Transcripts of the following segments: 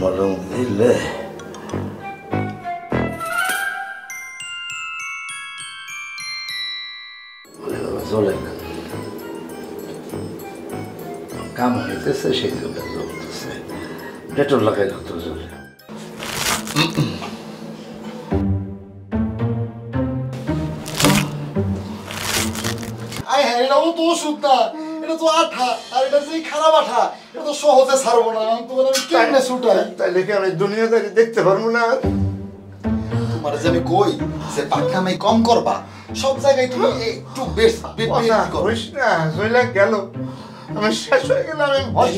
মলম দিলে জ্বলে না, কাম হইতেছে সেই জন্য জ্বলতেছে। ডেটল লাগাইলে তো জ্বলে। এটাও তো ওষুধ না, এটা তো আঠা, আর এটা যে খারাপ আঠা, এটা তো সহজে ছাড়বো না। তোমার আমি কেমনে ছুটাই? তাইলে কি আমি দুনিয়াদারি দেখতে পারবো না? তোমার যে আমি কই যে পাকনামি কম করবা, সব জায়গায় তুমি একটু বেশ করিস না, জয়লা গেল, আমি শেষ হয়ে গেলাম, আমি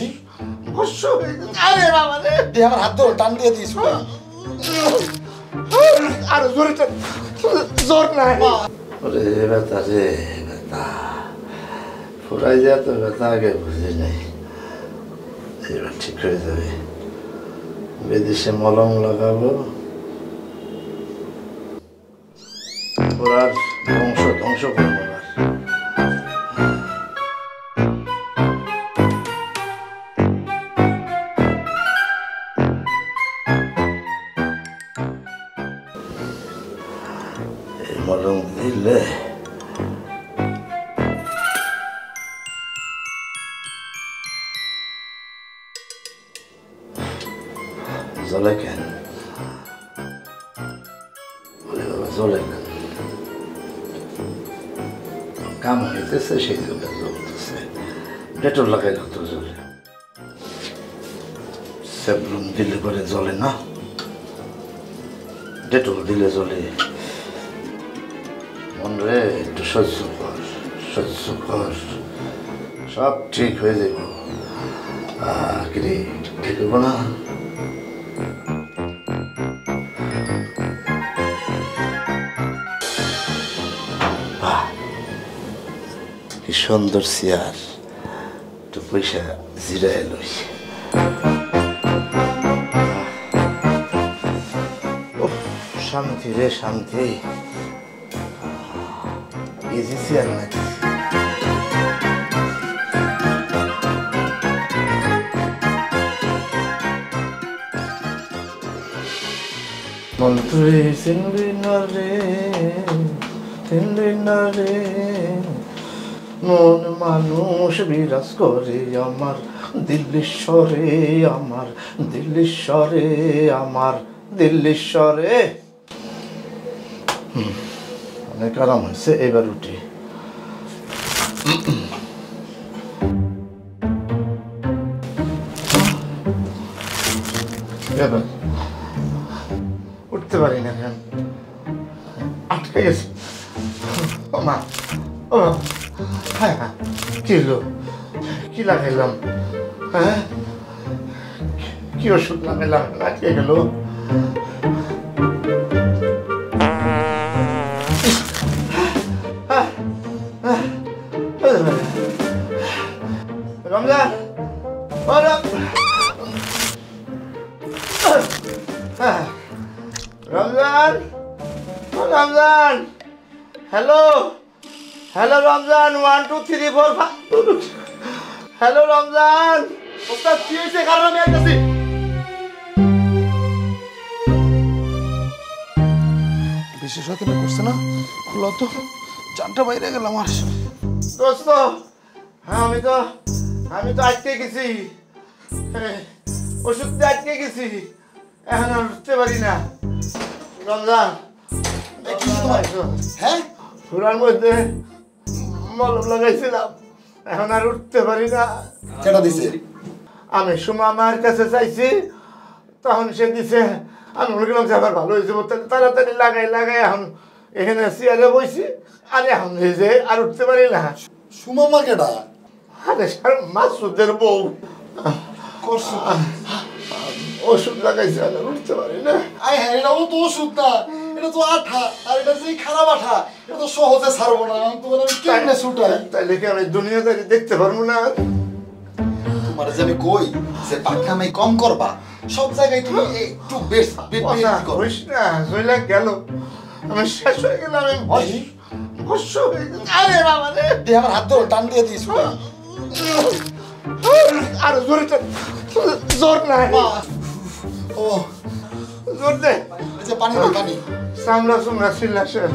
ভস্য হয়ে গেলাম। আরে বাবা রে, আমার হাত ধরে টান দিয়ে দিয়েছো। আর জোরে জোর নাই। ওরে ব্যথা রে ব্যথা, ফুরাই যায় তো ব্যথা, আগে বুঝি নাই। এবার ঠিক হয়ে যাবে, বিদেশে মলম লাগাবো, ওরার ধ্বংস করবো। মলম দিলে জ্বলে কেন? জ্বলে না, কাম হইতেছে সেই জন্য জ্বলতেছে। ডেটল লাগাইলে তো জ্বলে। স্যাবলুন দিলে করে জ্বলে না, ডেটল দিলে জ্বলে। মন রে, একটু সহ্য কর, সহ্য কর, সব ঠিক হয়ে যাব। কিরে, ঠিক হবো না? কি সুন্দর চেয়ার, একটু পয়সা জিরায় লই। শান্তি রে শান্তি, ইজি চেয়ার নাকি? মন্ত্রী চিনবি না রে, চিনবি না রে, মন মানুষ বিরাজ করে আমার দিল্লীশ্বরে, আমার দিল্লীশ্বরে, আমার দিল্লীশ্বরে। অনেক আরাম হয়েছে, এবার উঠি। এবার উঠতে পারি না, কেন আটকে গেছে। ও মা, ও হ্যাঁ হ্যাঁ, কি হলো? কি লাগাইলাম? হ্যাঁ, কি ওষুধ লাগাইলাম? আটকে গেল। Ramzan, Ramzan, Ramzan, hello, hello Ramzan, 1 2 3 4 5। Hello Ramzan, ওস্তাদ কি হয়েছে? কারণ আমি আইতাছি। বিশেষত করছে না, খুলো তো, জানটা বাইরে গেল আমার। দোস্ত, হ্যাঁ আমি তো আটকে গেছি, ওষুধ দিয়ে আটকে গেছি, এখন আর উঠতে পারি না। রমজান, হ্যাঁ, ঘোরার মধ্যে মলম লাগাইছিলাম, এখন আর উঠতে পারি না। কেটা দিছে? আমি সুমা মার কাছে চাইছি, তখন সে দিছে। আমি মনে করলাম যে আবার ভালো হয়েছে, তাড়াতাড়ি লাগাই এখন এখানে চেয়ারে বইছি। আর এখন যে আর উঠতে পারি না। সুমামা কেটা? আরে মাসুদের বউ ওষুধ লাগাইছে, আর উঠতে পারি না। এটাও তো ওষুধ না, এটা তো আঠা, আর এটা যে খারাপ আঠা, এটা তো সহজে ছাড়বো না। তোমার আমি কেমনে ছুটাই? তাইলে কি আমি দুনিয়াদারি দেখতে পারবো না? তোমার যে আমি কই যে পাকনামি কম করবা, সব জায়গায় তুমি একটু বেশ করিস না, জয়লা গেল, আমি শেষ হয়ে গেলাম, আমি ভস্য হয়ে গেলাম। আরে বাবা রে, আমার হাত ধরে টান দিয়ে দিয়েছো। আরে জোরে টান। জোর নাই। ও জোর দে। এই যে পানি নেই পানি। সামলা সুমলা ছিলা শেষ।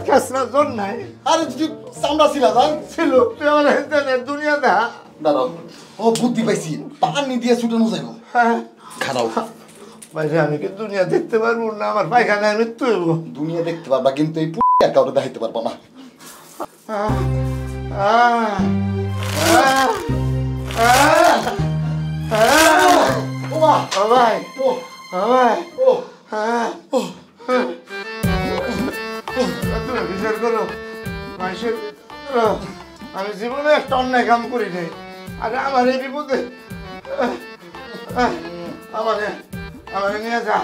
কাজ না জোর নাই। আরে তুই চামড়া ছিলা জান ছিল তুই আমার দুনিয়া দেখা। দাঁড়াও ও বুদ্ধি পাইছি পানি দিয়ে ছুটানো যাইব হ্যাঁ খারাও ভাই আমি কি দুনিয়া দেখতে পারবো না আমার পায়খানায় মৃত্যু হইব দুনিয়া দেখতে পারবা কিন্তু এই আর কাউকে দেখাইতে পারবা না ও মা ও ভাই ও ও ভাই ও তুমি বিচার করো মানুষের আমি জীবনে একটা অন্যায় কাম করি নাই আরে আমার এই বিপদে আমারে নিয়ে যা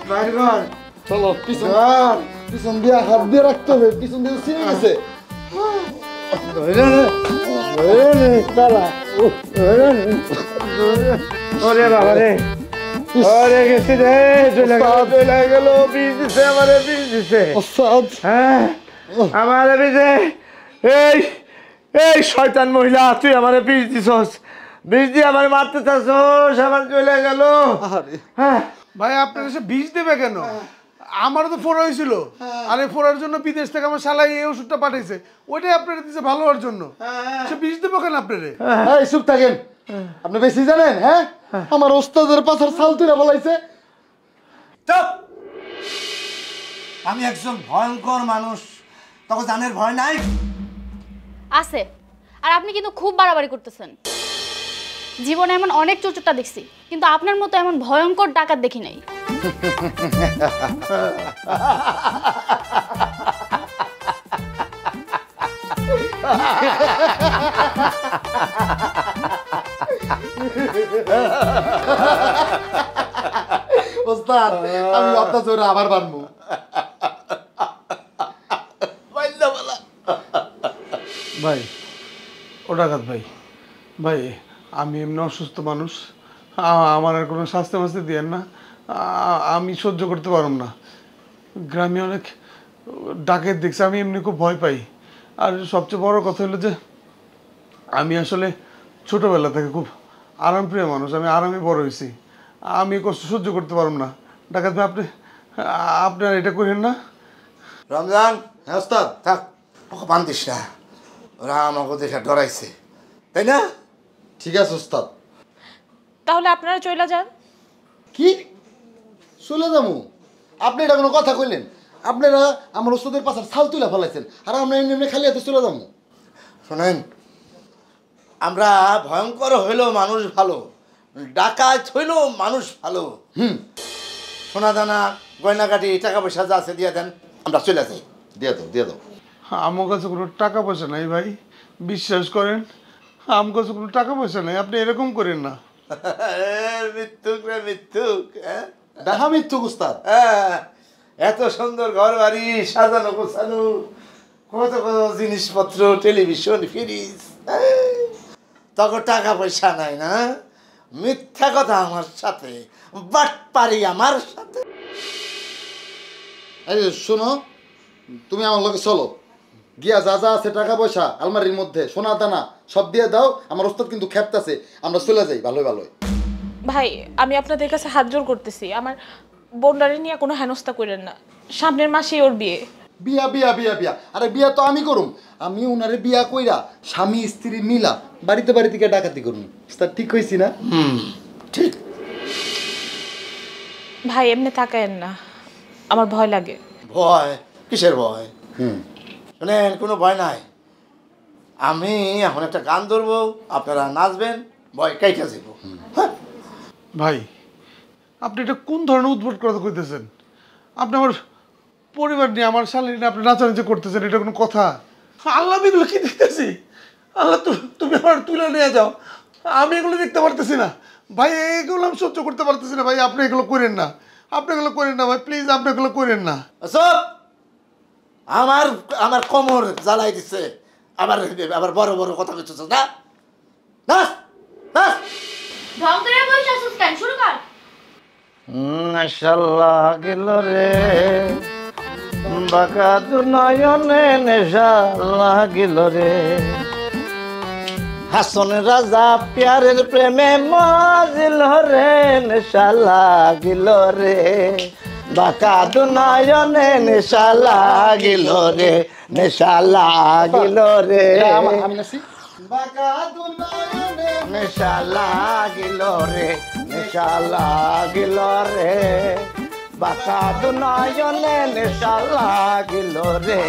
বাইর ঘর চলো পিছন ঘর পিছন দিয়ে হাত দিয়ে রাখতে হবে পিছন দিয়ে ছিঁড়ে গেছে ওরে বাবা রে ওরে গেছি রে চলে গেল বীজ দিছে আমারে বীজ দিছে ওস্তাদ হ্যাঁ আমারে বীজে এই এই শয়তান মহিলা তুই আমারে বীজ দিছস বীজ দিয়ে আমার মারতে চাচ্ছস আমার চলে গেল হ্যাঁ ভাই আপনার এসে বিষ দেবে কেন আমারও তো ফোড়া হয়েছিল আর এই ফোড়ার জন্য বিদেশ থেকে আমার শালাই এই ওষুধটা পাঠিয়েছে ওইটাই আপনার দিচ্ছে ভালো হওয়ার জন্য সে বিষ দেবো কেন আপনারে এই চুপ থাকেন আপনি বেশি জানেন হ্যাঁ আমার ওস্তাদের পাছার ছাল তুলে বলাইছে চুপ আমি একজন ভয়ঙ্কর মানুষ তোকে জানের ভয় নাই আছে আর আপনি কিন্তু খুব বাড়াবাড়ি করতেছেন জীবনে এমন অনেক চোরটা দেখছি কিন্তু আপনার মতো এমন ভয়ঙ্কর ডাকাত দেখি নাই ওস্তাদ আমি আপনার জোরে আবার বানবো ভাই ও ডাকাত ভাই ভাই আমি এমনি অসুস্থ মানুষ আমার আর কোনো স্বাস্থ্য মাস্তে দিয়েন না আমি সহ্য করতে পারব না গ্রামে অনেক ডাকের দেখছি আমি এমনি খুব ভয় পাই আর সবচেয়ে বড় কথা হলো যে আমি আসলে ছোটোবেলা থেকে খুব আরামপ্রিয় মানুষ আমি আরামে বড় হয়েছি আমি কষ্ট সহ্য করতে পারব না ডাকাত ভাই আপনি আর এটা করেন না রমজান হ্যাঁ ওস্তাদ থাক ওকে বান্ধিস না ওরা আমাকে দেখে ডরাইছে তাই না ঠিক আছে ওস্তাদ তাহলে আপনারা চলে যান কি চলে যাবো আপনি এটা কোনো কথা কইলেন আপনারা আমার ওস্তাদের পাছার ছাল তুলে ফেলাইছেন আর আমরা এমনি এমনি খালি হাতে চলে যাবো শোনেন আমরা ভয়ঙ্কর হইলেও মানুষ ভালো ডাকাত হইলেও মানুষ ভালো সোনা দানা গয়নাগাটি টাকা পয়সা যা আছে দিয়ে দেন আমরা চলে যাই দিয়ে দাও আমার কাছে কোনো টাকা পয়সা নাই ভাই বিশ্বাস করেন আমার কাছে কোনো টাকা পয়সা নাই আপনি এরকম করেন না মৃত্যুক রে মৃত্যুক ডাহা মিথ্যুক ওস্তাদ এত সুন্দর ঘর বাড়ি সাজানো গোছানো কত কত জিনিসপত্র টেলিভিশন ফ্রিজ তখন টাকা পয়সা নাই না মিথ্যা কথা আমার সাথে বাটপারি আমার সাথে এই যে শোনো তুমি আমার লগে চলো গিয়া যা যা আছে টাকা পয়সা আলমারির মধ্যে সোনা দানা সব দিয়ে দাও আমার ওস্তাদ কিন্তু খেপতাছে আমরা চলে যাই ভালোই ভালোই ভাই আমি আপনাদের কাছে হাত জোর করতেছি আমার বোনডারে নিয়ে কোনো হেনস্থা করেন না সামনের মাসেই ওর বিয়ে বিয়া বিয়া বিয়া বিয়া আরে বিয়া তো আমি করুম আমি ওনারে বিয়া কইরা স্বামী স্ত্রী মিলা বাড়িতে বাড়িতে গিয়ে ডাকাতি করুম ওস্তাদ ঠিক কইছি না ঠিক ভাই এমনি তাকায়েন না আমার ভয় লাগে ভয় কিসের ভয় শোনেন কোনো ভয় নাই আমি এখন একটা গান ধরবো আপনারা নাচবেন ভয় কাইটা যাব ভাই আপনি এটা কোন ধরনের উদ্ভট কথা কইতেছেন আপনি আমার পরিবার নিয়ে আমার শালী নিয়ে আপনি নাচানাচি করতেছেন এটা কোনো কথা আল্লাহ আমি এগুলো কি দেখতেছি আল্লাহ তুমি আমার তুলে নিয়ে যাও আমি এগুলো দেখতে পারতেছি না ভাই এগুলো আমি সহ্য করতে পারতেছি না ভাই আপনি এগুলো করেন না আপনি এগুলো করেন না ভাই প্লিজ আপনি এগুলো করেন না সব আমার আমার কোমর জ্বালাই দিচ্ছে আবার আবার বড় বড় কথা বলছিস না নাচ নাচ ঢং করে বসে আসুস কেন শুরু কর মাশাআল্লাহ গেল রে বাঁকা দুনয়নে নেশা লাগিল রে হাসন রাজা প্যারের প্রেমে মজিল রে নেশা লাগিল রে বাঁকা দুনয়নে নেশা লাগিল রে নেশা লাগিল রে আমি নাচি বাঁকা দুনয়নে নেশা লাগিল রে নেশা লাগিল রে বাঁকা দুনয়নে নেশা লাগিল রে